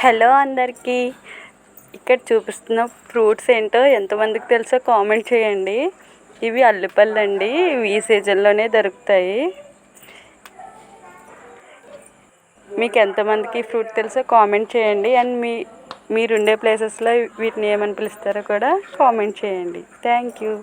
Hello అందరికీ. ఇక్కడ చూపిస్తున్న ఫ్రూట్స్ ఏంటో ఎంతమందికి తెలుసో కామెంట్ చేయండి. ఇవి అల్లిపళ్ళు అండి. ఇవి ఈ సీజన్లోనే దొరుకుతాయి. మీకు ఎంతమందికి ఫ్రూట్ తెలుసో కామెంట్ చేయండి. అండ్ మీరుండే ప్లేసెస్లో వీటిని ఏమని పిలుస్తారో కూడా కామెంట్ చేయండి. Thank you.